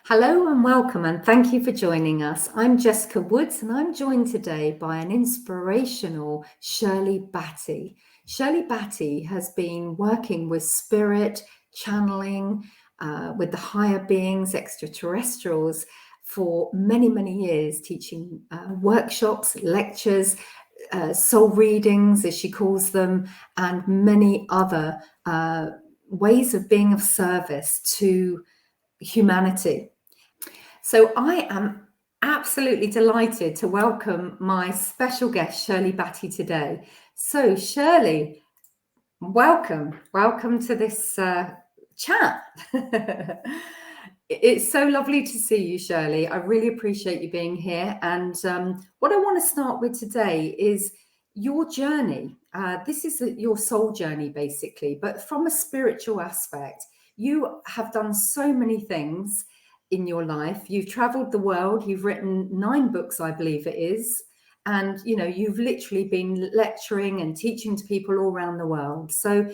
Hello and welcome, and thank you for joining us. I'm Jessica Woods, and I'm joined today by an inspirational Shirley Battie. Shirley Battie has been working with spirit, channeling, with the higher beings, extraterrestrials, for many, many years, teaching workshops, lectures, soul readings, as she calls them, and many other ways of being of service to humanity. So I am absolutely delighted to welcome my special guest, Shirley Battie, today. So Shirley, welcome. Welcome to this chat. It's so lovely to see you, Shirley. I really appreciate you being here. And what I want to start with today is your journey. This is your soul journey, basically, but from a spiritual aspect. You have done so many things in your life. You've traveled the world. You've written 9 books, I believe it is. And, you know, you've literally been lecturing and teaching to people all around the world. So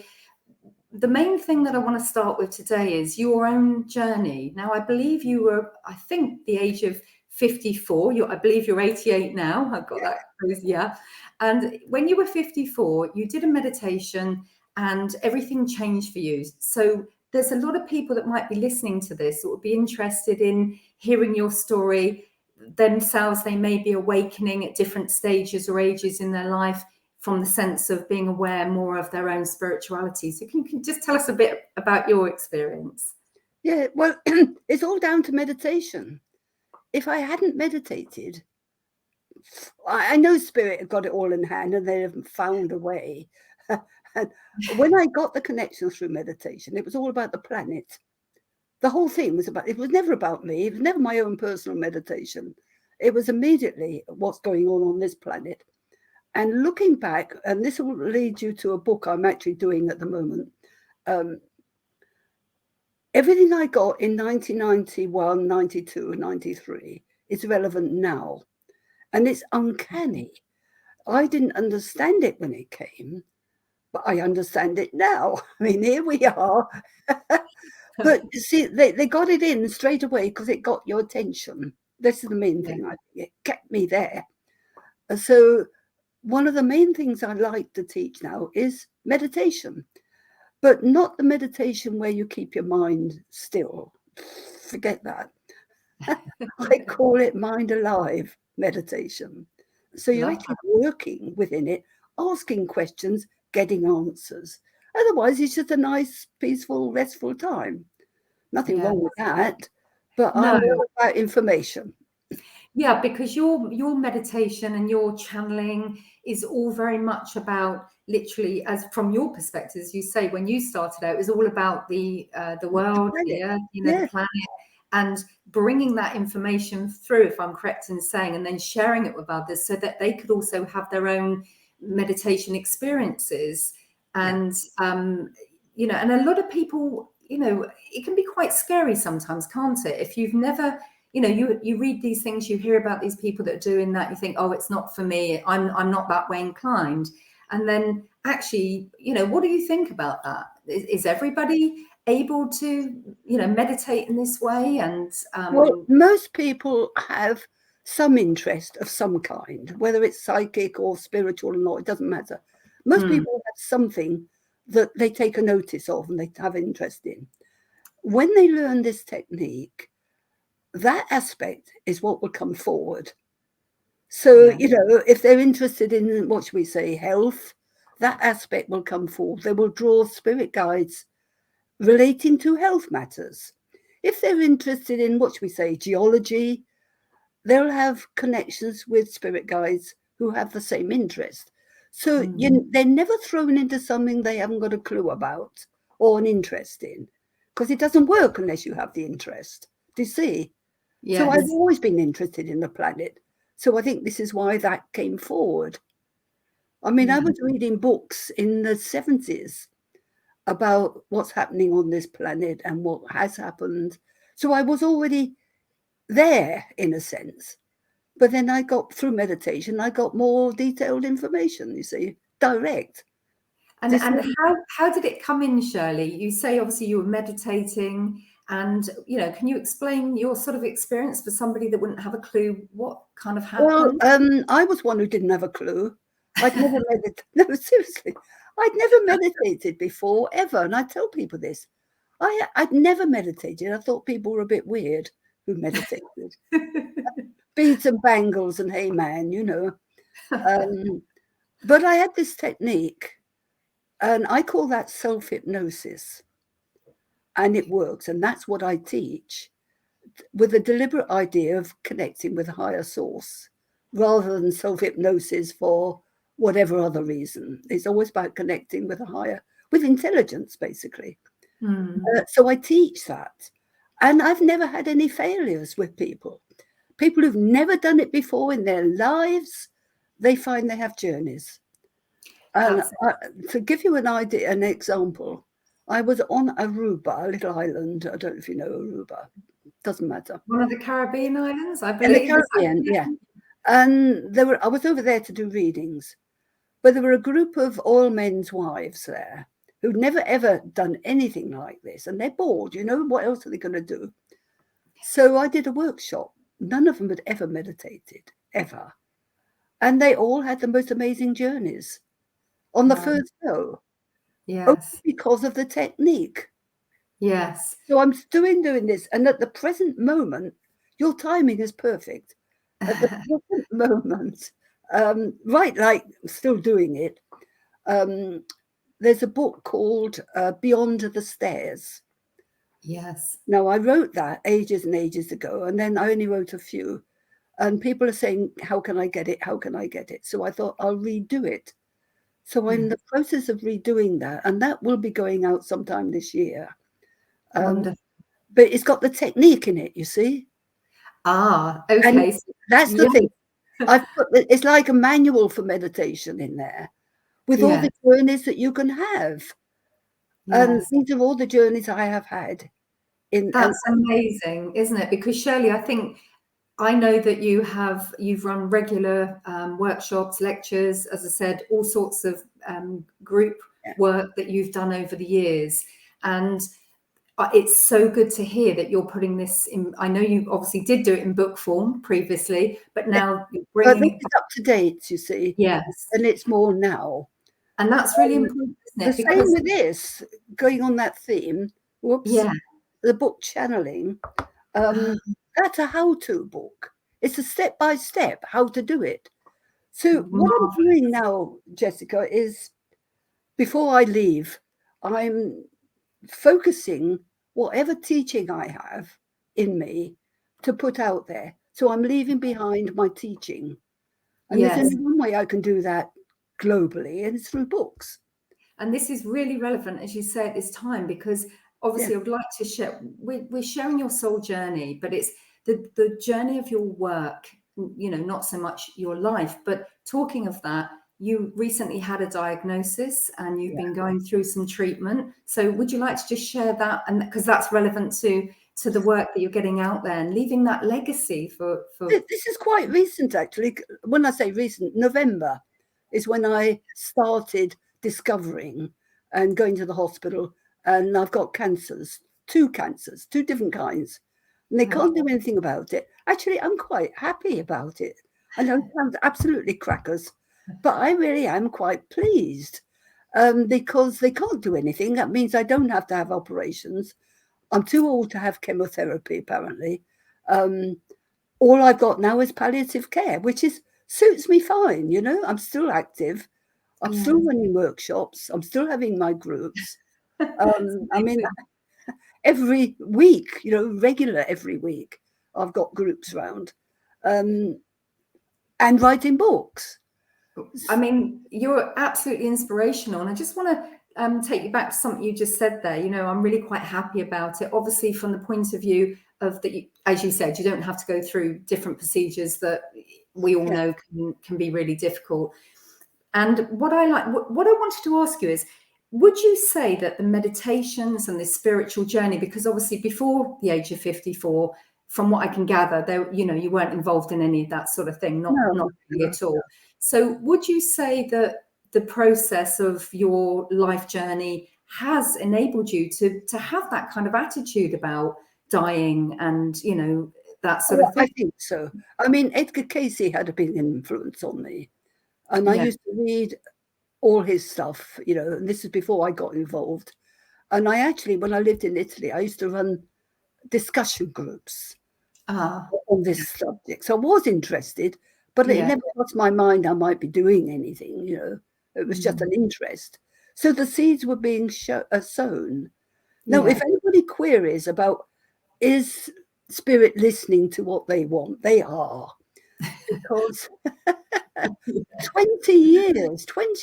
the main thing that I want to start with today is your own journey. Now, I believe you were, I think, the age of 54. I believe you're 88 now. I've got that. Yeah. And when you were 54, you did a meditation and everything changed for you. So there's a lot of people that might be listening to this that would be interested in hearing your story themselves. They may be awakening at different stages or ages in their life from the sense of being aware more of their own spirituality. So can you just tell us a bit about your experience? Yeah, well, it's all down to meditation. If I hadn't meditated, I know Spirit had got it all in hand and they haven't found a way. And when I got the connection through meditation, it was all about the planet. The whole thing was about, it was never about me. It was never my own personal meditation. It was immediately what's going on this planet. And looking back, and this will lead you to a book I'm actually doing at the moment. Everything I got in 1991, 92, 93 is relevant now. And it's uncanny. I didn't understand it when it came, but I understand it now. I mean, here we are. But see, they got it in straight away because it got your attention. This is the main thing. It kept me there. So one of the main things I like to teach now is meditation, but not the meditation where you keep your mind still. Forget that. I call it mind alive meditation. So you're actually working within it, asking questions, getting answers. Otherwise, it's just a nice, peaceful, restful time. Nothing wrong with that, but I'm all about information. Yeah, because your meditation and your channeling is all very much about, literally, as from your perspective, as you say, when you started out, it was all about the world, the earth, the planet, and bringing that information through, if I'm correct in saying, and then sharing it with others so that they could also have their own meditation experiences. And and a lot of people, it can be quite scary sometimes, can't it? If you've never, you read these things, you hear about these people that are doing that, you think, oh, it's not for me, I'm not that way inclined. And then actually, what do you think about that? Is everybody able to, meditate in this way? And well, most people have some interest of some kind, whether it's psychic or spiritual or not, it doesn't matter. Most people have something that they take a notice of and they have interest in. When they learn this technique, that aspect is what will come forward. So, if they're interested in, what should we say, health, that aspect will come forward. They will draw spirit guides relating to health matters. If they're interested in, what should we say, geology, they'll have connections with spirit guides who have the same interest. So they're never thrown into something they haven't got a clue about or an interest in, because it doesn't work unless you have the interest. Do you see? Yes. So I've always been interested in the planet. So I think this is why that came forward. I mean, I was reading books in the 70s about what's happening on this planet and what has happened. So I was already there in a sense. But then I got, through meditation, I got more detailed information, you see, direct. And how did it come in, Shirley? You say obviously you were meditating, and can you explain your sort of experience for somebody that wouldn't have a clue what kind of happened? Well, I was one who didn't have a clue. I'd never meditated. No, seriously, I'd never meditated before ever, and I tell people this. I'd never meditated. I thought people were a bit weird who meditated. Beads and bangles and hey man, But I had this technique, and I call that self-hypnosis, and it works. And that's what I teach, with a deliberate idea of connecting with a higher source rather than self-hypnosis for whatever other reason. It's always about connecting with a higher, with intelligence, basically. So I teach that. And I've never had any failures with people. People who've never done it before in their lives, they find they have journeys. And to give you an idea, an example, I was on Aruba, a little island. I don't know if you know Aruba. Doesn't matter. One of the Caribbean islands, I believe. In the Caribbean, yeah. And I was over there to do readings, but there were a group of oil men's wives there who'd never ever done anything like this, and they're bored. What else are they going to do? So I did a workshop. None of them had ever meditated, ever, and they all had the most amazing journeys on the first go. Yes, only because of the technique. Yes. So I'm doing this, and at the present moment, your timing is perfect. At the present moment, right, like still doing it. There's a book called Beyond the Stairs. Yes. Now, I wrote that ages and ages ago, and then I only wrote a few. And people are saying, how can I get it? How can I get it? So I thought I'll redo it. So I'm in the process of redoing that, and that will be going out sometime this year. Wonderful. But it's got the technique in it, you see. Okay. And that's the thing. I've put it's like a manual for meditation in there, with all the journeys that you can have. And these are all the journeys I have had. That's amazing, isn't it? Because Shirley, I know that you've run regular workshops, lectures, as I said, all sorts of group work that you've done over the years. And it's so good to hear that you're putting this in. I know you obviously did do it in book form previously, but now you're bringing it up to date, you see. Yes. And it's more now. And that's really important, isn't it? The same with this, going on that theme. Whoops. Yeah. The book Channeling. That's a how-to book. It's a step-by-step how to do it. So what I'm doing now, Jessica, is before I leave, I'm focusing whatever teaching I have in me to put out there. So I'm leaving behind my teaching. And there's only one way I can do that globally, and it's through books. And this is really relevant, as you say, at this time, because obviously I'd like to share, we're sharing your soul journey, but it's the journey of your work, not so much your life. But talking of that, you recently had a diagnosis and you've been going through some treatment. So would you like to just share that? And because that's relevant to the work that you're getting out there and leaving that legacy for... This is quite recent, actually. When I say recent, November is when I started discovering and going to the hospital, and I've got two different kinds, and they can't do anything about it. Actually, I'm quite happy about it. I know it sounds absolutely crackers, but I really am quite pleased because they can't do anything. That means I don't have to have operations. I'm too old to have chemotherapy, apparently. All I've got now is palliative care, which suits me fine. I'm still active. I'm still running workshops. I'm still having my groups. I mean, every week, regular every week, I've got groups around and writing books. I mean, you're absolutely inspirational. And I just want to take you back to something you just said there. I'm really quite happy about it. Obviously, from the point of view of that, as you said, you don't have to go through different procedures that we all know can be really difficult. And what I wanted to ask you is, would you say that the meditations and this spiritual journey, because obviously before the age of 54, from what I can gather, you weren't involved in any of that sort of thing, not really at all. So would you say that the process of your life journey has enabled you to have that kind of attitude about dying and, you know, that sort of thing. I think so. I mean, Edgar Casey had a big influence on me. And I used to read all his stuff, you know, and this is before I got involved. And I actually, when I lived in Italy, I used to run discussion groups on this subject. So I was interested, but it never crossed my mind I might be doing anything, you know. It was just an interest. So the seeds were being sown. Now, if anybody queries about, is spirit listening to what they want? They are. Because 20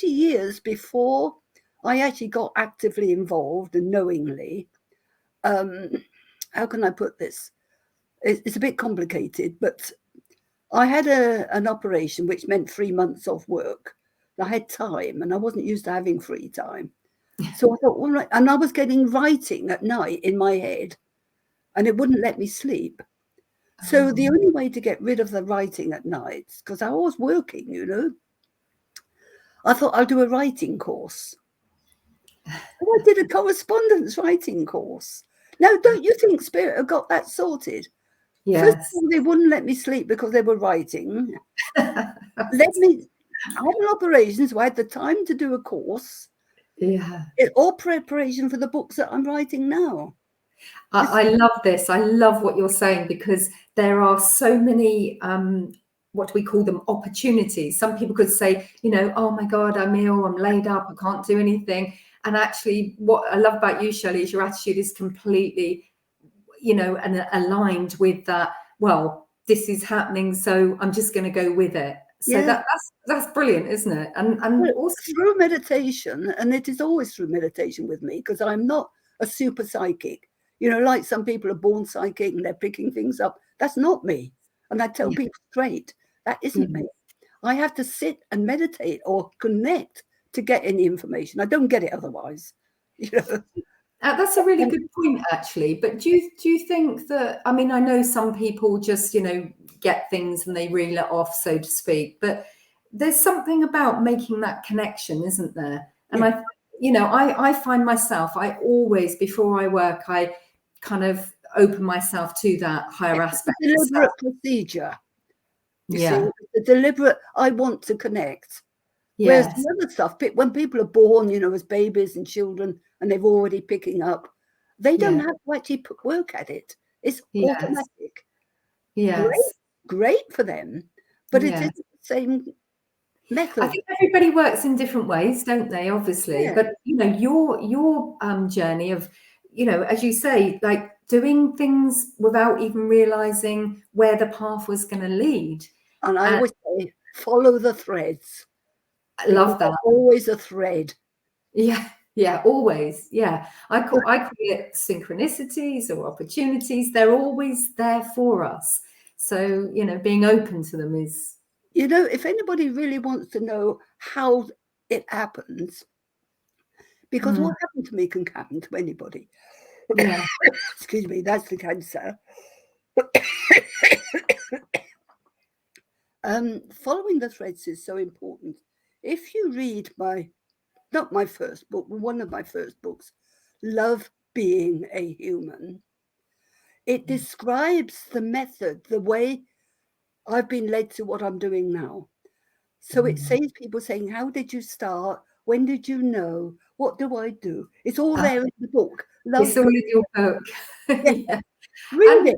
years before I actually got actively involved and knowingly, how can I put this? It's a bit complicated, but I had an operation which meant 3 months off work. I had time and I wasn't used to having free time. So I thought, all right. And I was getting writing at night in my head and it wouldn't let me sleep. So the only way to get rid of the writing at night, because I was working, you know, I thought I'll do a writing course. So I did a correspondence writing course. Now, don't you think Spirit have got that sorted? Yes. First of all, they wouldn't let me sleep because they were writing. Let me, I had an operation, so I had the time to do a course. Yeah. All preparation for the books that I'm writing now. I love this. I love what you're saying, because there are so many, what do we call them, opportunities. Some people could say, you know, oh my God, I'm ill, I'm laid up, I can't do anything. And actually, what I love about you, Shirley, is your attitude is completely, you know, and aligned with that. Well, this is happening, so I'm just going to go with it. So that's brilliant, isn't it? And also through meditation, and it is always through meditation with me, because I'm not a super psychic. You know, like some people are born psychic and they're picking things up. That's not me. And I tell people straight, that isn't me. I have to sit and meditate or connect to get any information. I don't get it otherwise. You know? That's a really good point, actually. But do you think that, I mean, I know some people just, you know, get things and they reel it off, so to speak, but there's something about making that connection, isn't there? And I find myself, I always, before I work, I kind of open myself to that higher aspect. It's a deliberate procedure. You see, the deliberate, I want to connect. Whereas the other stuff, when people are born, you know, as babies and children, and they've already picking up, they don't have to actually work at it. It's automatic. Great for them, but it isn't the same method. I think everybody works in different ways, don't they? Obviously, but you know, your journey of, you know, as you say, like doing things without even realizing where the path was going to lead. And I always say, follow the threads. I love that. Always a thread. Yeah, always. Yeah, I call it synchronicities or opportunities. They're always there for us. So, you know, being open to them is. You know, if anybody really wants to know how it happens, because what happened to me can happen to anybody. Yeah. Excuse me, that's the cancer. Following the threads is so important. If you read not my first book, but one of my first books, Love Being a Human, it describes the method, the way I've been led to what I'm doing now. So it saves people saying, how did you start? When did you know? What do I do? It's all there in the book. It's all in your book. Read it.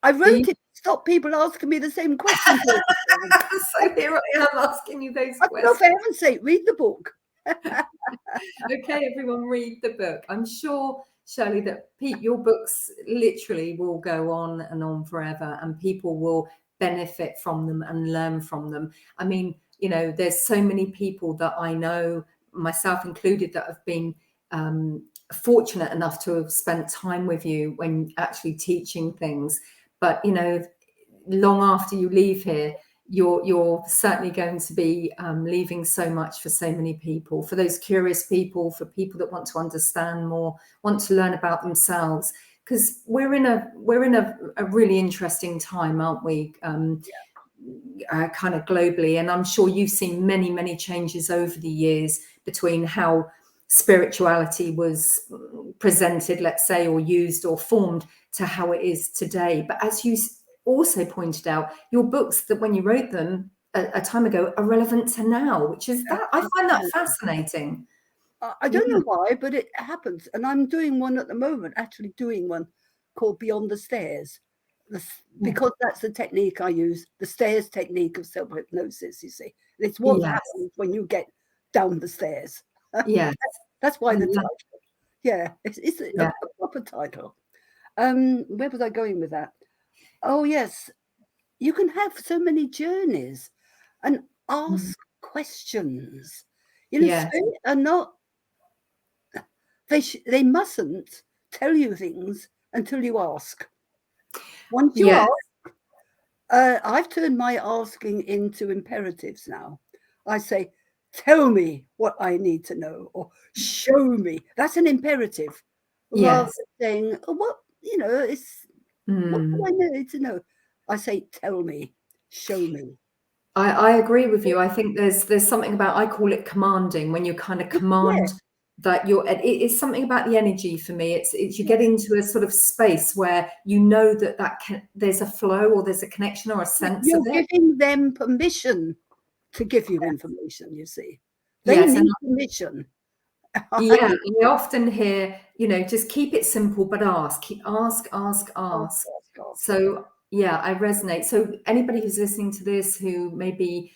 I wrote it to stop people asking me the same questions. So here I am asking you those questions. No, for heaven's sake, read the book. Okay, everyone, read the book. I'm sure, Shirley, that your books literally will go on and on forever, and people will benefit from them and learn from them. I mean, you know, there's so many people that I know, myself included, that have been fortunate enough to have spent time with you when actually teaching things. But, you know, long after you leave here, you're certainly going to be leaving so much for so many people, for those curious people, for people that want to understand more, want to learn about themselves, because we're in a really interesting time, aren't we? kind of globally, and I'm sure you've seen many, many changes over the years between how spirituality was presented, let's say, or used or formed, to how it is today. But as you also pointed out, your books that when you wrote them a time ago are relevant to now, which is that I find that fascinating. I don't know why, but it happens. And I'm doing one at the moment, actually doing one called Beyond the Stairs, because that's the technique I use, the stairs technique of self-hypnosis, you see. It's what happens when you get down the stairs. Yes. That's why the title. Yeah, it's a proper title. Where was I going with that? Oh, yes. You can have so many journeys and ask questions. You know, spirits are not, they mustn't tell you things until you ask. Once you ask, I've turned my asking into imperatives now. I say, tell me what I need to know, or show me. That's an imperative. Rather than saying, oh, what, you know, it's, what do I need to know? I say, tell me, show me. I agree with you. I think there's something about, I call it commanding, when you kind of command that it's something about the energy for me. It's you get into a sort of space where you know that there's a flow, or there's a connection, or a sense of it. You're giving them permission to give you information, you see. They need permission. Yeah, we often hear, you know, just keep it simple, but ask. Ask. So yeah, I resonate. So anybody who's listening to this who may be,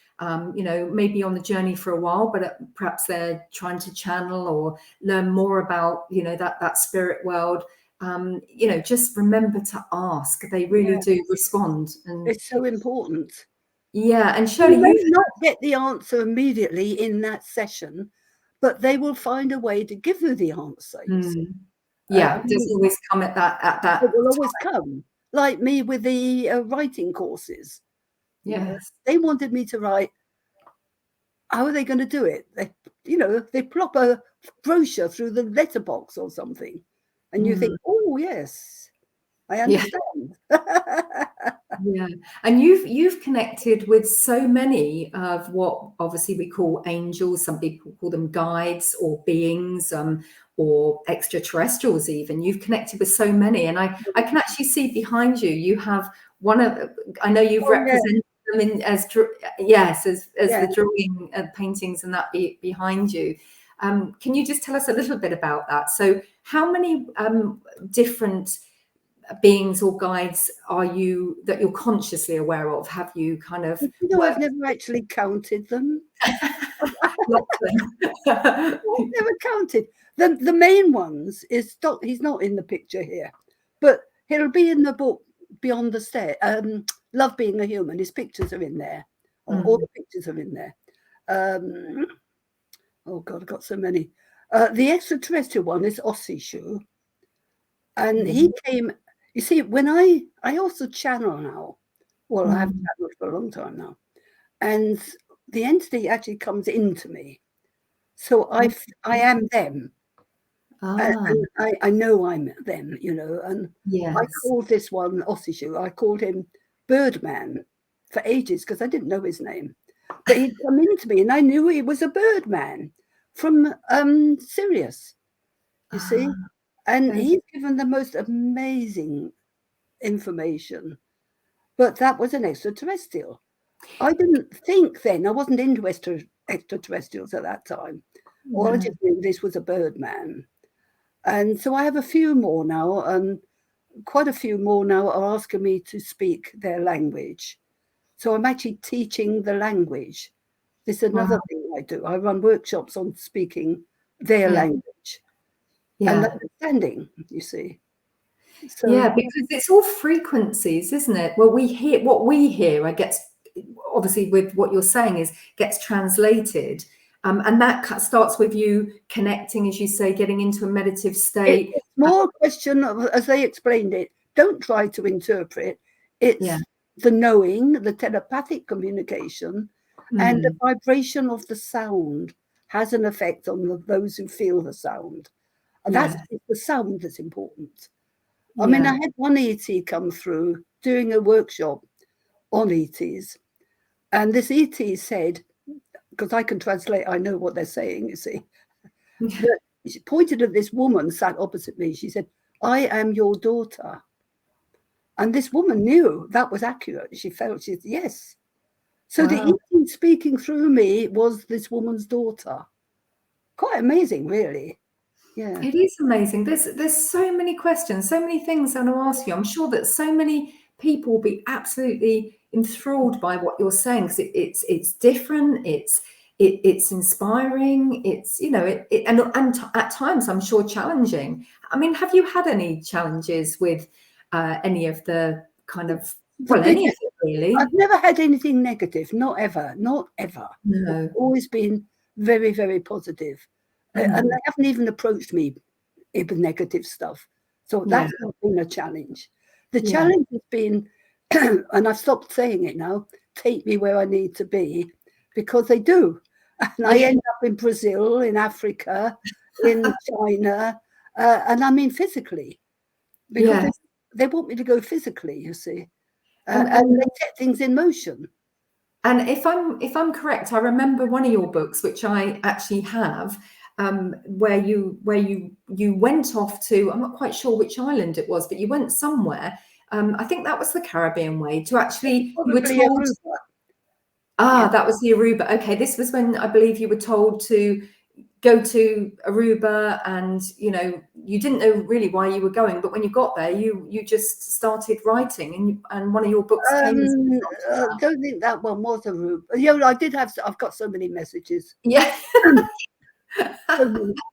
you know, maybe on the journey for a while, but perhaps they're trying to channel or learn more about, you know, that spirit world, you know, just remember to ask. They really do respond, and it's so important. Yeah, and Shirley, you may not get the answer immediately in that session, but they will find a way to give you the answer. You see. Yeah, it doesn't always come at that. It will always come. Like me with the writing courses. Yes. You know, they wanted me to write. How are they going to do it? They, you know, they plop a brochure through the letterbox or something, and you think, oh yes, I understand. Yeah, and you've connected with so many of what obviously we call angels. Some people call them guides or beings, or extraterrestrials even. You've connected with so many, and I can actually see behind you. You have one of, I know you've represented them in as the drawing paintings and that behind you. Can you just tell us a little bit about that? So how many different beings or guides are you that you're consciously aware of? Have you kind of I've never actually counted them. I've never counted them. The main ones is he's not in the picture here, but he'll be in the book Beyond the Stair. Love Being a Human. His pictures are in there. All the pictures are in there. Oh God, I've got so many. The extraterrestrial one is Ossishu, and he came. You see, when I also channel now. Well, I have channeled for a long time now, and the entity actually comes into me. So I am them. And I know I'm them, you know. And I called this one Ossishu. I called him Birdman for ages because I didn't know his name. But he'd come into me, and I knew he was a birdman from Sirius, you see. And he's given the most amazing information. But that was an extraterrestrial. I didn't think then, I wasn't into extraterrestrials at that time. All I just knew this was a birdman. And so I have a few more now, and quite a few more now are asking me to speak their language. So I'm actually teaching the language. This is another thing I do. I run workshops on speaking their language and understanding, you see. So, because it's all frequencies, isn't it? Well, what we hear, I guess, obviously with what you're saying is gets translated. And that starts with you connecting, as you say, getting into a meditative state. It's more a question of, as they explained it, don't try to interpret. It's the knowing, the telepathic communication, and the vibration of the sound has an effect on those who feel the sound. And that's the sound that's important. I mean, I had one ET come through doing a workshop on ETs, And this ET said, because I can translate, I know what they're saying, you see. That she pointed at this woman sat opposite me. She said, "I am your daughter." And this woman knew that was accurate. She felt, she said, yes. So the ET speaking through me was this woman's daughter. Quite amazing, really. Yeah. It is amazing. There's so many questions, so many things I want to ask you. I'm sure that so many people will be absolutely enthralled by what you're saying, because it's different, it's inspiring, it's, you know, and at times I'm sure challenging. I mean, have you had any challenges with any of the kind of, well, any of it really? I've never had anything negative, not ever, not ever. No. I've always been very, very positive. And they haven't even approached me with negative stuff. So that's not been a challenge. The challenge has been, and I've stopped saying it now, take me where I need to be, because they do. And I end up in Brazil, in Africa, in China, and I mean physically, because they want me to go physically, you see, and they set things in motion. And if I'm correct, I remember one of your books, which I actually have, where you went off to, I'm not quite sure which island it was, but you went somewhere. I think that was the Caribbean way, to actually, you were told. That was the Aruba. Okay, this was when I believe you were told to go to Aruba, and you know, you didn't know really why you were going, but when you got there, you just started writing, and one of your books came. I don't think that one was Aruba. Yeah, I did have. I've got so many messages. Yeah.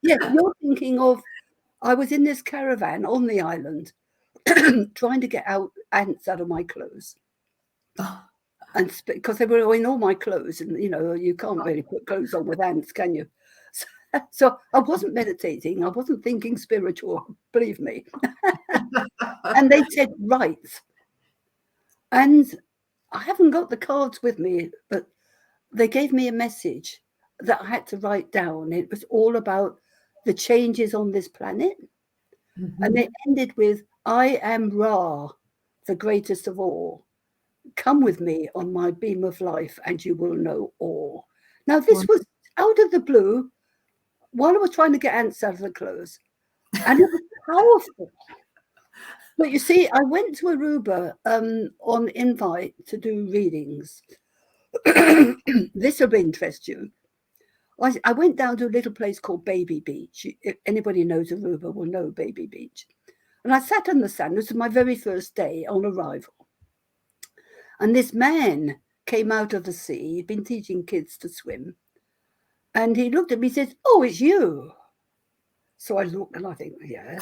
Yeah, you're thinking of, I was in this caravan on the island trying to get ants out of my clothes. And because they were in all my clothes, and you know, you can't really put clothes on with ants, can you? So I wasn't meditating, I wasn't thinking spiritual, believe me. And they said, right. And I haven't got the cards with me, but they gave me a message that I had to write down. It was all about the changes on this planet. And it ended with, "I am Ra, the greatest of all. Come with me on my beam of life and you will know all." Now, this was out of the blue while I was trying to get ants out of the clothes. And it was powerful. But you see, I went to Aruba on invite to do readings. This will interest you. I went down to a little place called Baby Beach. If anybody knows Aruba will know Baby Beach. And I sat on the sand. This was my very first day on arrival. And this man came out of the sea. He'd been teaching kids to swim. And he looked at me and said, "Oh, it's you." So I looked and I think, yeah.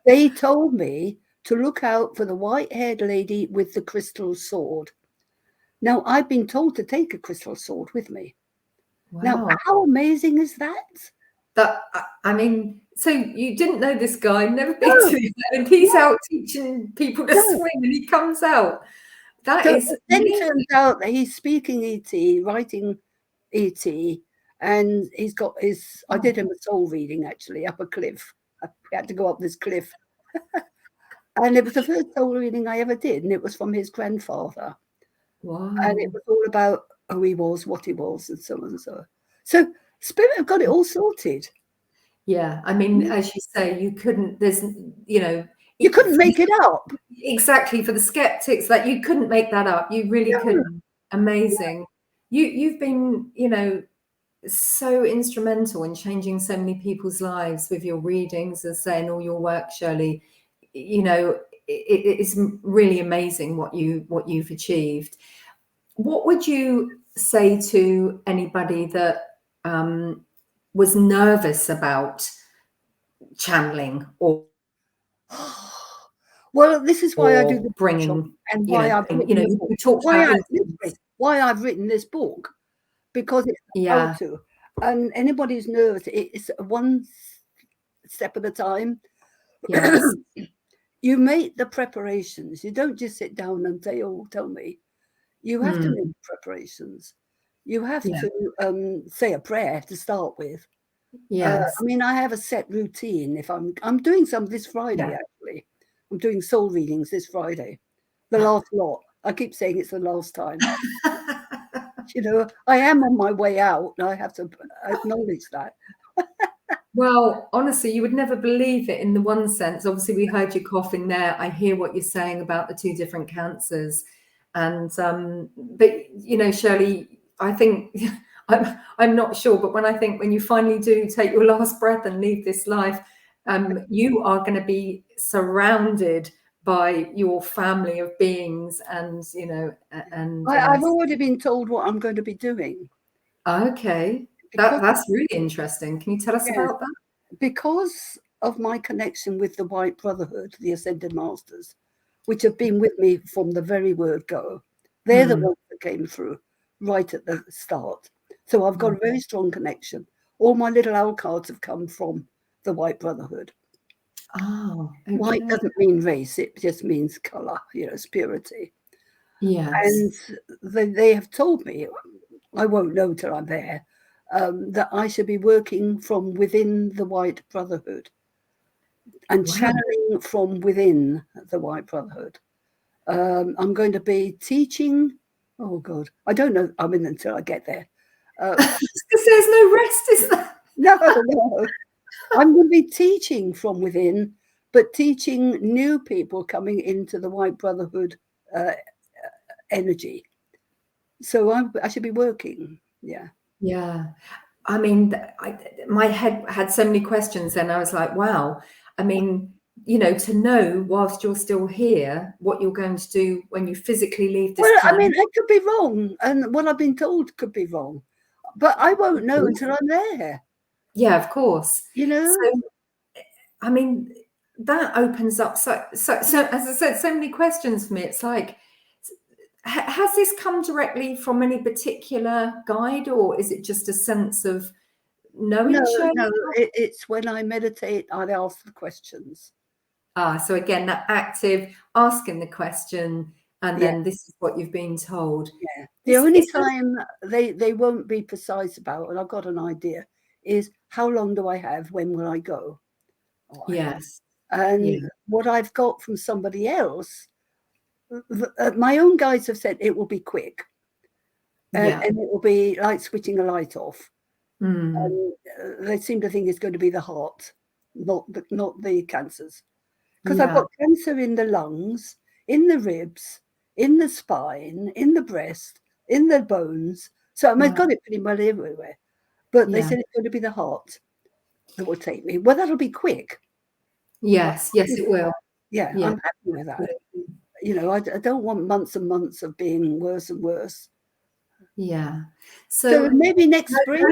They told me to look out for the white-haired lady with the crystal sword. Now, I've been told to take a crystal sword with me. Wow. Now, how amazing is that? That, I mean, so you didn't know this guy, never been to the island, he's out teaching people to swim, and he comes out. That is. Then it turns out that he's speaking ET, writing ET, and he's got his. I did him a soul reading actually up a cliff. I had to go up this cliff, and it was the first soul reading I ever did, and it was from his grandfather. Wow! And it was all about who he was, what he was, and so on and so on. So Spirit have got it all sorted. Yeah, I mean, as you say, you couldn't. There's, you know, you couldn't make it up. Exactly, for the skeptics, like you couldn't make that up. You really couldn't. Amazing. Yeah. You've been, you know, so instrumental in changing so many people's lives with your readings, as saying all your work, Shirley. You know, it is really amazing what you've achieved. What would you say to anybody that was nervous about channeling or? Well, this is why I do the bringing, and why I've written this book, because it's how to. And anybody who's nervous, it's one step at a time. Yes. You make the preparations. You don't just sit down and say, "Oh, tell me." You have to make preparations. You have to say a prayer to start with. Yes. I mean, I have a set routine. If I'm doing some this Friday, actually. I'm doing soul readings this Friday. The last lot. I keep saying it's the last time. You know, I am on my way out, and I have to acknowledge that. Well, honestly, you would never believe it in the one sense. Obviously, we heard you coughing there. I hear what you're saying about the two different cancers. And but you know, Shirley, I think I'm not sure, but when you finally do take your last breath and leave this life, you are going to be surrounded by your family of beings, and you know, and I've already been told what I'm going to be doing. okay, Because, that's really interesting. Can you tell us about that? because of my connection with the White Brotherhood, the Ascended Masters, which have been with me from the very word go. They're the ones that came through right at the start. So I've got a very strong connection. All my little owl cards have come from the White Brotherhood. Oh, okay. White doesn't mean race, it just means colour, you know, it's purity. Yes. And they have told me, I won't know till I'm there, that I should be working from within the White Brotherhood and channeling from within the White Brotherhood. I'm going to be teaching. Oh God, I don't know. I mean, until I get there. Because there's no rest, is there? No. I'm going to be teaching from within, but teaching new people coming into the White Brotherhood energy. So I should be working. Yeah. Yeah. I mean, my head had so many questions, and I was like, wow. I mean, you know, to know whilst you're still here what you're going to do when you physically leave this planet. I mean, I could be wrong, and what I've been told could be wrong, but I won't know until I'm there. Yeah, of course. You know. So, I mean, that opens up so as I said, so many questions for me. It's like, has this come directly from any particular guide, or is it just a sense of knowing? No, it's when I meditate, I ask the questions. So again, that active asking the question, and then this is what you've been told. Yeah. The only time they won't be precise about, and I've got an idea, is how long do I have? When will I go? Yes. And what I've got from somebody else, my own guides have said it will be quick. And it will be like switching a light off. They seem to think it's going to be the heart, not the cancers. Because I've got cancer in the lungs, in the ribs, in the spine, in the breast, in the bones. So I've got it pretty much everywhere. But they said it's going to be the heart that will take me. Well, that'll be quick. Yes, it will. Yeah, I'm happy with that. You know, I don't want months and months of being worse and worse. Yeah. So maybe next spring.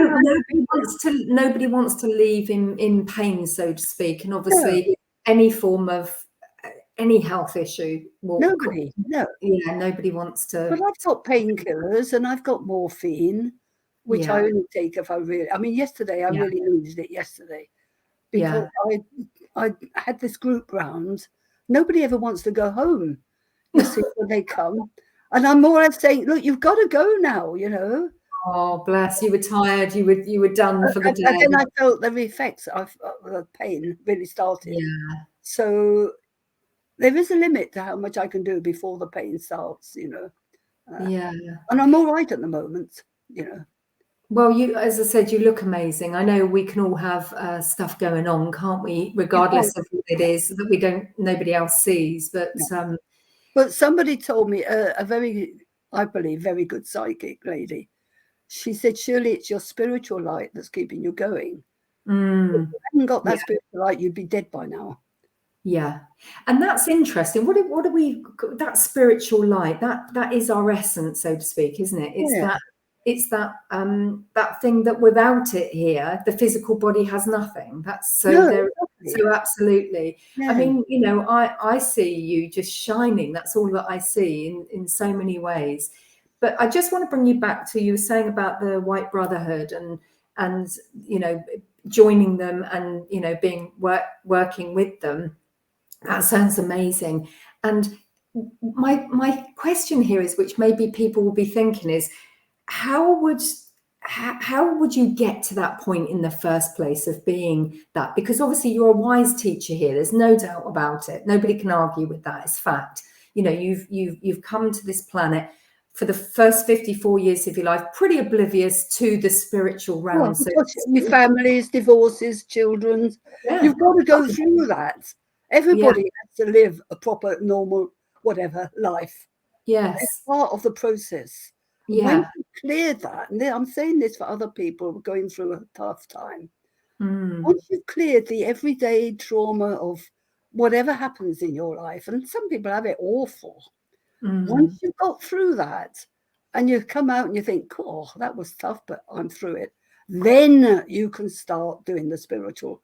Nobody wants to leave in pain, so to speak. And obviously, any form of any health issue nobody wants to. But I've got painkillers and I've got morphine, which I only take if I really. I mean, yesterday I really needed it yesterday because I had this group round. Nobody ever wants to go home. You see, when they come, and I'm more or less saying, "Look, you've got to go now." You know. Oh, bless! You were tired. You were done for the day. And then I felt the effects of the pain really started. Yeah. So there is a limit to how much I can do before the pain starts, you know. And I'm all right at the moment, you know. Well, as I said, you look amazing. I know we can all have stuff going on, can't we? Regardless of what it is that nobody else sees. But somebody told me a very, I believe, very good psychic lady. She said, "Surely it's your spiritual light that's keeping you going. If you hadn't got that spiritual light, you'd be dead by now." Yeah, and that's interesting. What do we? That spiritual light, that is our essence, so to speak, isn't it? It's that thing that without it here, the physical body has nothing. That's so there. So absolutely. Yeah. I mean, you know, I see you just shining. That's all that I see in so many ways. But I just want to bring you back to you were saying about the White Brotherhood and you know, joining them and you know working with them. That sounds amazing. And my question here is, which maybe people will be thinking, is how would you get to that point in the first place of being that? Because obviously you're a wise teacher here. There's no doubt about it. Nobody can argue with that. It's fact. You know, you've come to this planet for the first 54 years of your life, pretty oblivious to the spiritual realm. Well, with families, divorces, children, you've got to go through that. Everybody has to live a proper, normal, whatever life. Yes. It's part of the process. Yeah. When you clear that, and I'm saying this for other people going through a tough time, once you've cleared the everyday trauma of whatever happens in your life, and some people have it awful, once you've got through that and you come out and you think, oh, that was tough, but I'm through it, then you can start doing the spiritual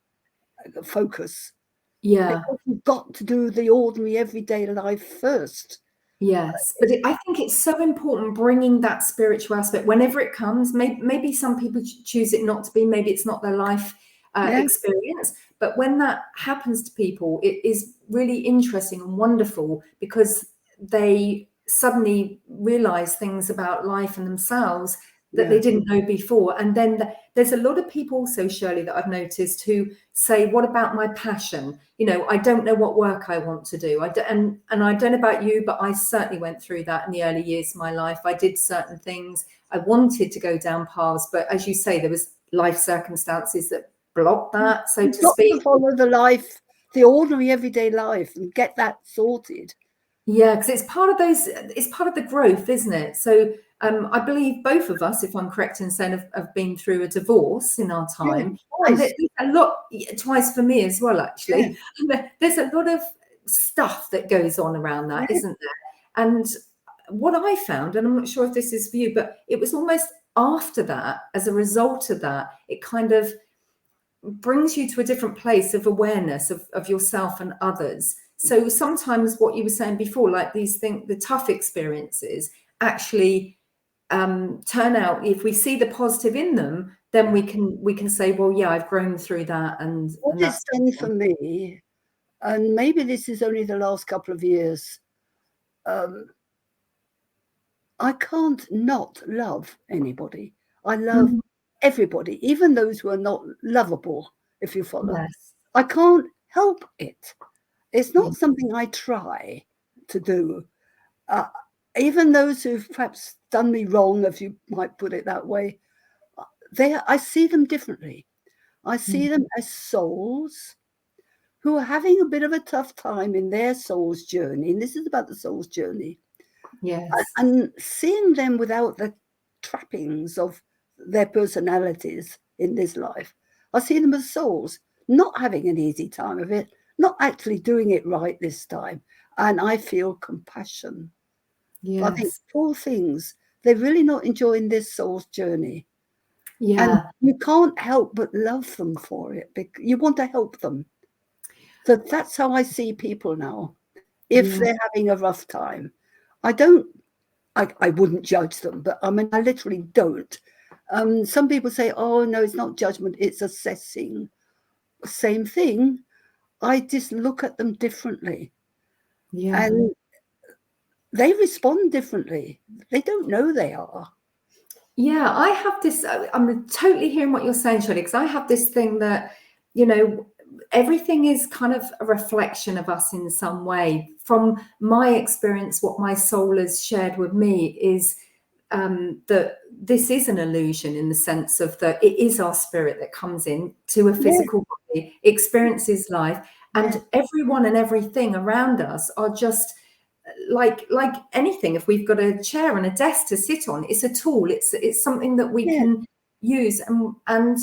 focus. Yeah. Because you've got to do the ordinary everyday life first. Yes, but I think it's so important bringing that spiritual aspect whenever it comes. Maybe some people choose it not to be, maybe it's not their life experience, but when that happens to people, it is really interesting and wonderful because they suddenly realize things about life and themselves that they didn't know before. And then there's a lot of people also, Shirley, that I've noticed who say, what about my passion? You know, I don't know what work I want to do. And I don't know about you, but I certainly went through that in the early years of my life. I did certain things. I wanted to go down paths, but as you say, there was life circumstances that blocked that, so to speak. You've got to follow the life, the ordinary everyday life, and get that sorted. Yeah, because it's part of the growth, isn't it? So I believe both of us, if I'm correct in saying, have been through a divorce in our time. Yeah, and there's a lot, twice for me as well, actually. Yeah. There's a lot of stuff that goes on around that, isn't there? And what I found, and I'm not sure if this is for you, but it was almost after that, as a result of that, it kind of brings you to a different place of awareness of yourself and others. So sometimes what you were saying before, like the tough experiences actually turn out, if we see the positive in them, then we can say, well, yeah, I've grown through that. And what it's done for me, and maybe this is only the last couple of years, I can't not love anybody. I love everybody, even those who are not lovable, if you follow. Yes. I can't help it. It's not something I try to do. Even those who've perhaps done me wrong, if you might put it that way, I see them differently. I see them as souls who are having a bit of a tough time in their soul's journey. And this is about the soul's journey. Yes. And seeing them without the trappings of their personalities in this life, I see them as souls, not having an easy time of it, not actually doing it right this time. And I feel compassion. Yes. I think poor things, they're really not enjoying this soul's journey. Yeah. And you can't help but love them for it. Because you want to help them. So that's how I see people now. If they're having a rough time, I wouldn't judge them, but I mean, I literally don't. Some people say, oh, no, it's not judgment, it's assessing. Same thing. I just look at them differently. Yeah. And they respond differently. They don't know they are. Yeah, I have this, I'm totally hearing what you're saying, Shirley, because I have this thing that, you know, everything is kind of a reflection of us in some way. From my experience, what my soul has shared with me is that this is an illusion, in the sense of that it is our spirit that comes in to a physical body, experiences life, and everyone and everything around us are just like anything. If we've got a chair and a desk to sit on, it's a tool, it's something that we can use. And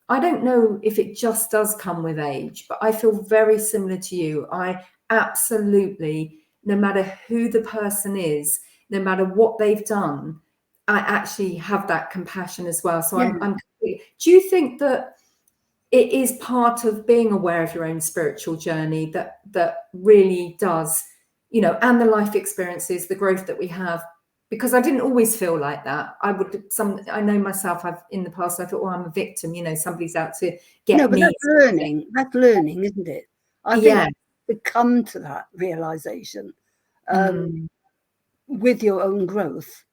I don't know if it just does come with age, but I feel very similar to you. I absolutely, no matter who the person is, no matter what they've done, I actually have that compassion as well. So I'm do you think that it is part of being aware of your own spiritual journey that really does, you know, and the life experiences, the growth that we have? Because I didn't always feel like that. I know myself, in the past, I thought, oh, I'm a victim, you know, somebody's out to get me. No, but that's learning, isn't it? I think to come to that realization with your own growth.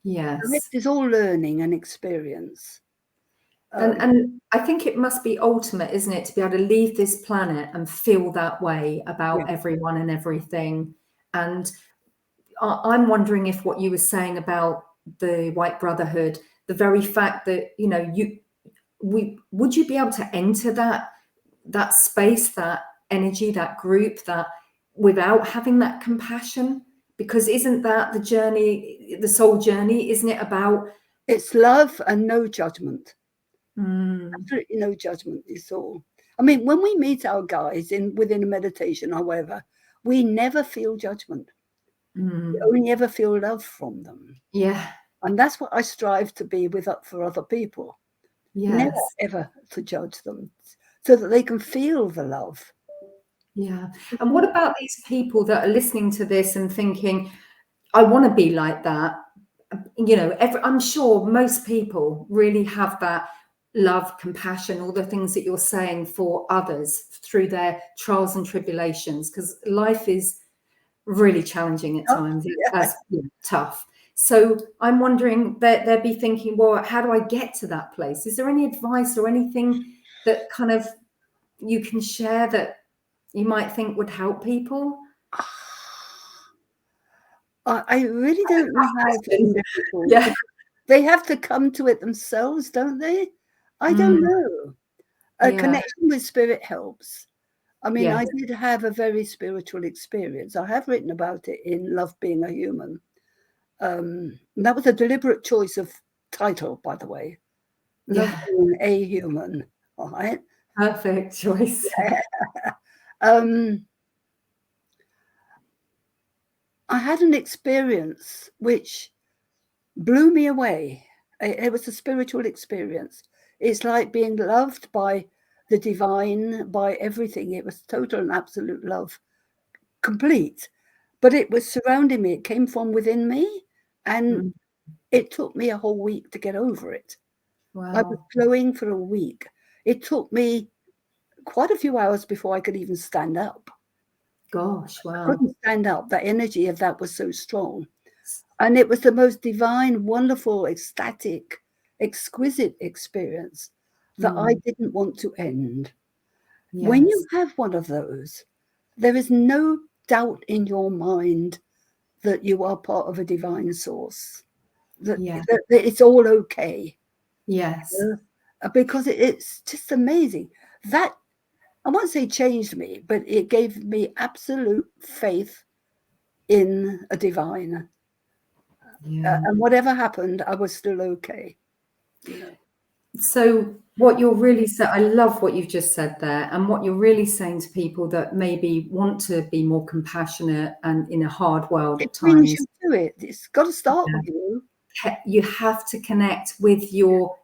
Yes. This is all learning and experience. And I think it must be ultimate, isn't it, to be able to leave this planet and feel that way about everyone and everything. And I'm wondering if what you were saying about the White Brotherhood, the very fact that, you know, would you be able to enter that space, that energy, that group, that without having that compassion? Because isn't that the journey, the soul journey? Isn't it about? It's love and no judgment. Mm. Absolutely no judgment is all. I mean, when we meet our guides within a meditation, however, we never feel judgment. Mm. We only ever feel love from them. Yeah. And that's what I strive to be for other people. Never, Yes. ever to judge them, so that they can feel the love. Yeah. And what about these people that are listening to this and thinking, I want to be like that? You know, I'm sure most people really have that love, compassion, all the things that you're saying for others through their trials and tribulations, because life is really challenging at times. It's tough. So I'm wondering that they'd be thinking, well, how do I get to that place? Is there any advice or anything that kind of you can share that you might think would help people? I really don't know how difficult. Yeah. They have to come to it themselves, don't they? I don't know. A connection with spirit helps. I mean, I did have a very spiritual experience. I have written about it in Love Being a Human. And that was a deliberate choice of title, by the way. Love Being a Human. All right. Perfect choice. I had an experience which blew me away. It was a spiritual experience. It's like being loved by the divine, by everything. It was total and absolute love, complete. But it was surrounding me. It came from within me, and it took me a whole week to get over it. Wow. I was glowing for a week. It took me quite a few hours before I could even stand up. Gosh, wow. I couldn't stand up. The energy of that was so strong. And it was the most divine, wonderful, ecstatic, exquisite experience that I didn't want to end. Yes. When you have one of those, there is no doubt in your mind that you are part of a divine source, that it's all okay. Yes. Because it's just amazing. That, I won't say changed me, but it gave me absolute faith in a divine. And whatever happened, I was still okay. So what you're really saying, I love what you've just said there, and what you're really saying to people that maybe want to be more compassionate and in a hard world at times. Brings you to it. It's got to start with you. You have to connect with your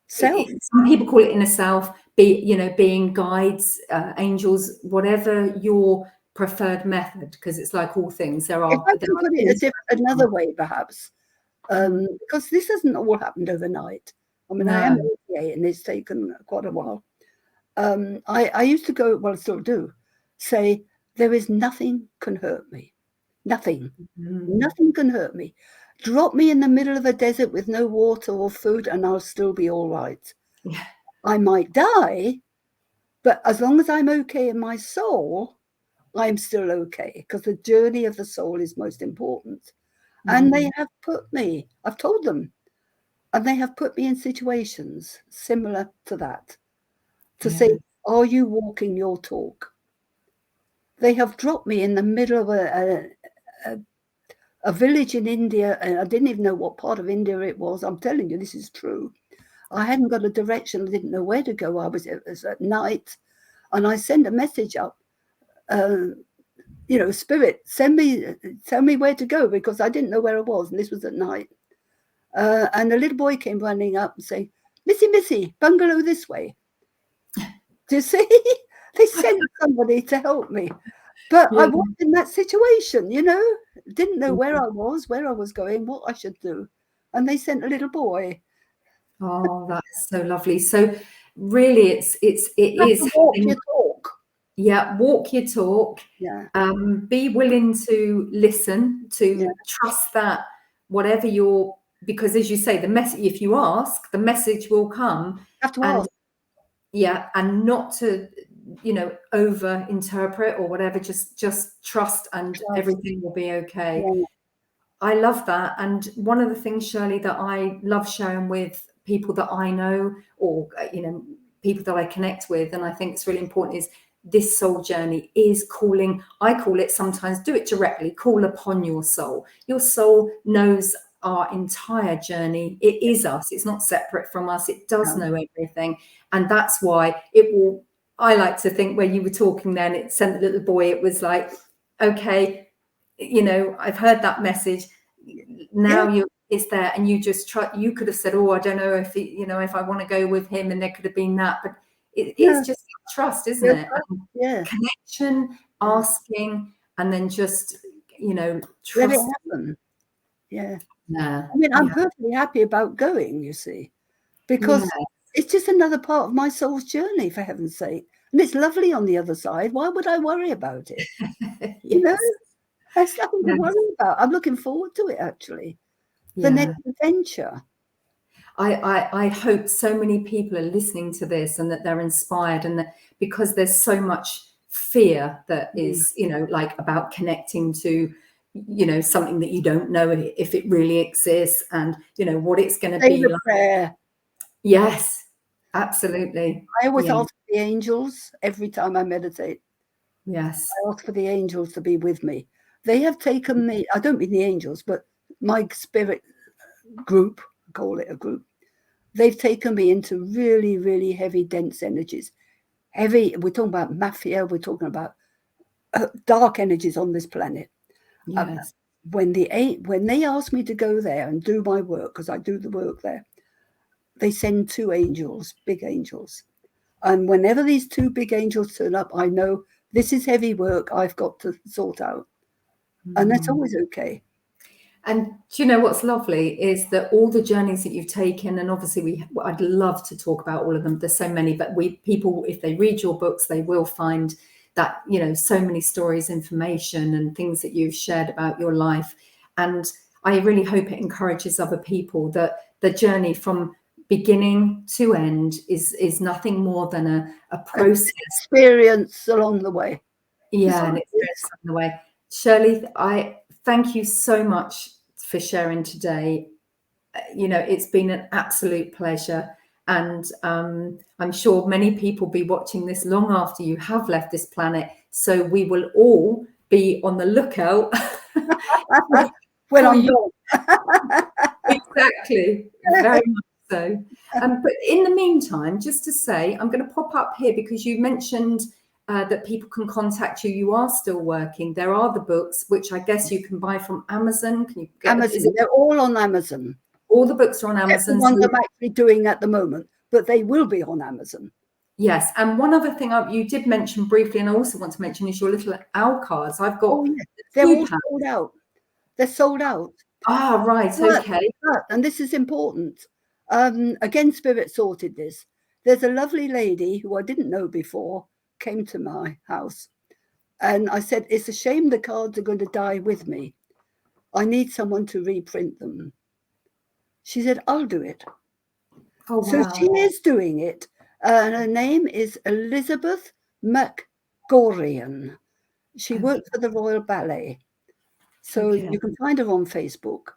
self. Some people call it inner self, being guides, angels, whatever your preferred method, because it's like all things. If I can put it another way, perhaps, because this hasn't all happened overnight. I mean, I am 88 and it's taken quite a while. I used to go, well, I still do, say, there is nothing can hurt me. Nothing. Nothing can hurt me. Drop me in the middle of a desert with no water or food and I'll still be all right. Yeah. I might die, but as long as I'm okay in my soul, I'm still okay, because the journey of the soul is most important. And they have put me, I've told them, and they have put me in situations similar to that, to say, are you walking your talk? They have dropped me in the middle of a village in India, and I didn't even know what part of India it was. I'm telling you, this is true. I hadn't got a direction. I didn't know where to go. It was at night, and I sent a message up, Spirit, tell me where to go, because I didn't know where I was, and this was at night. And a little boy came running up and saying, Missy, bungalow this way. Do you see? They sent somebody to help me. But I was in that situation, didn't know where I was going, what I should do. And they sent a little boy. Oh, that's so lovely. So really it is walk your talk. Yeah, walk your talk. Yeah. Be willing to listen, to trust that whatever because as you say, the message, if you ask, the message will come. Have to ask. Yeah, and not to, over interpret or whatever, just trust and everything will be okay. I love that. And one of the things, Shirley, that I love sharing with people that I know, or, people that I connect with, and I think it's really important, is this soul journey is calling. I call it sometimes, do it directly, call upon your soul. Your soul knows our entire journey. It is us. It's not separate from us. It does know everything. And that's why it will, I like to think, where you were talking then, it sent the little boy, it was like, okay, I've heard that message. Now it's there, and you just try. You could have said, "Oh, I don't know if if I want to go with him," and there could have been that. But it's just trust, isn't it? Connection, asking, and then just trust. Let it happen. Yeah. I mean, I'm perfectly happy about going. You see, because it's just another part of my soul's journey, for heaven's sake, and it's lovely on the other side. Why would I worry about it? There's nothing to worry about. I'm looking forward to it, actually. The next adventure. I hope so many people are listening to this and that they're inspired, and that, because there's so much fear that is, like about connecting to, something that you don't know if it really exists, and, what it's going to be like. Prayer. Yes, absolutely. I always ask for the angels every time I meditate. Yes. I ask for the angels to be with me. They have taken me, I don't mean the angels, but my spirit group, call it a group, they've taken me into really, really heavy, dense energies. Heavy, we're talking about mafia, we're talking about dark energies on this planet. Yes. When they ask me to go there and do my work, because I do the work there, they send 2 angels, big angels. And whenever these 2 big angels turn up, I know this is heavy work I've got to sort out. And that's always okay. And do you know what's lovely is that all the journeys that you've taken, and obviously I'd love to talk about all of them. There's so many, but people, if they read your books, they will find that, so many stories, information, and things that you've shared about your life. And I really hope it encourages other people that the journey from beginning to end is nothing more than a process. Experience along the way. Yeah, an experience along the way. Shirley, I thank you so much for sharing today. It's been an absolute pleasure. And I'm sure many people will be watching this long after you have left this planet. So we will all be on the lookout. When I'm gone. Exactly. Very much so. But in the meantime, just to say, I'm going to pop up here because you mentioned that people can contact you. You are still working. There are the books, which I guess you can buy from Amazon. Can you get Amazon? They're all on Amazon. All the books are on Amazon. The ones I'm actually doing at the moment, but they will be on Amazon. Yes. And one other thing you did mention briefly, and I also want to mention, is your little owl cards. I've got. They're all sold out. They're sold out. Ah, right. Okay. And this is important. Again, Spirit sorted this. There's a lovely lady who I didn't know before came to my house, and I said, it's a shame the cards are going to die with me. I need someone to reprint them. She said, I'll do it. Oh, wow. So she is doing it. Her name is Elizabeth McGorian. She worked for the Royal Ballet. So you can find her on Facebook.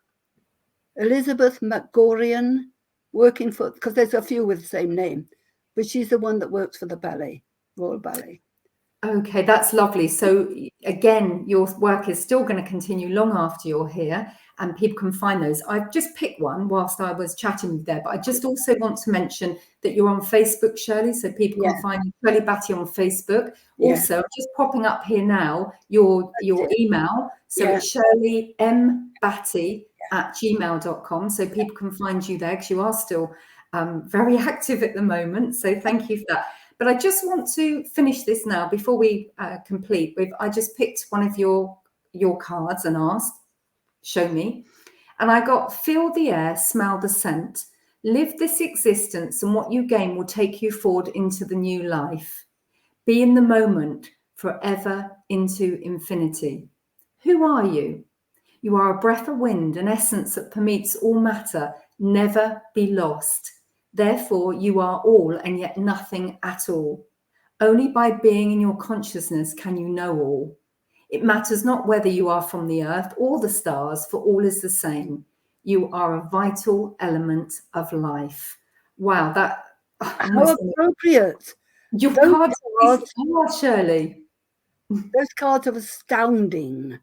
Elizabeth McGorian, working for, because there's a few with the same name, but she's the one that works for the ballet, Royal Ballet. Okay, that's lovely. So again, your work is still going to continue long after you're here, and people can find those. I've just picked one whilst I was chatting with you there, but I just also want to mention that you're on Facebook, Shirley, so people can find Shirley Battie on Facebook. Also, I'm just popping up here now your email. So it's Shirley M. Battie @gmail.com, so people can find you there, because you are still very active at the moment. So thank you for that. But I just want to finish this now before we complete with, I just picked one of your cards and asked, show me. And I got, feel the air, smell the scent, live this existence, and what you gain will take you forward into the new life. Be in the moment, forever into infinity. Who are you? You are a breath of wind, an essence that permeates all matter. Never be lost. Therefore, you are all and yet nothing at all. Only by being in your consciousness can you know all. It matters not whether you are from the earth or the stars, for all is the same. You are a vital element of life. Wow, that How appropriate. your Those cards are, Shirley. Those cards are astounding.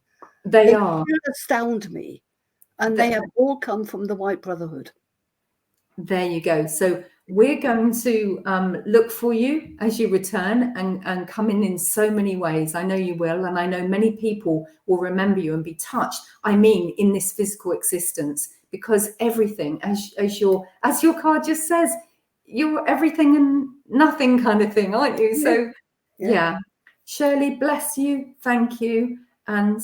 They They are. still astound me. And they have all come from the White Brotherhood. There you go. So we're going to look for you as you return and come in so many ways. I know you will. And I know many people will remember you and be touched. I mean, in this physical existence, because everything, as your card just says, you're everything and nothing kind of thing, aren't you? So yeah. Shirley, bless you. Thank you. And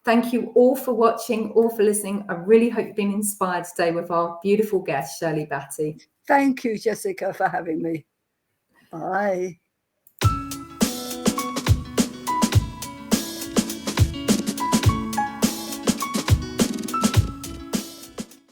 thank you all for watching, all for listening. I really hope you've been inspired today with our beautiful guest, Shirley Battie. Thank you, Jessica, for having me. Bye.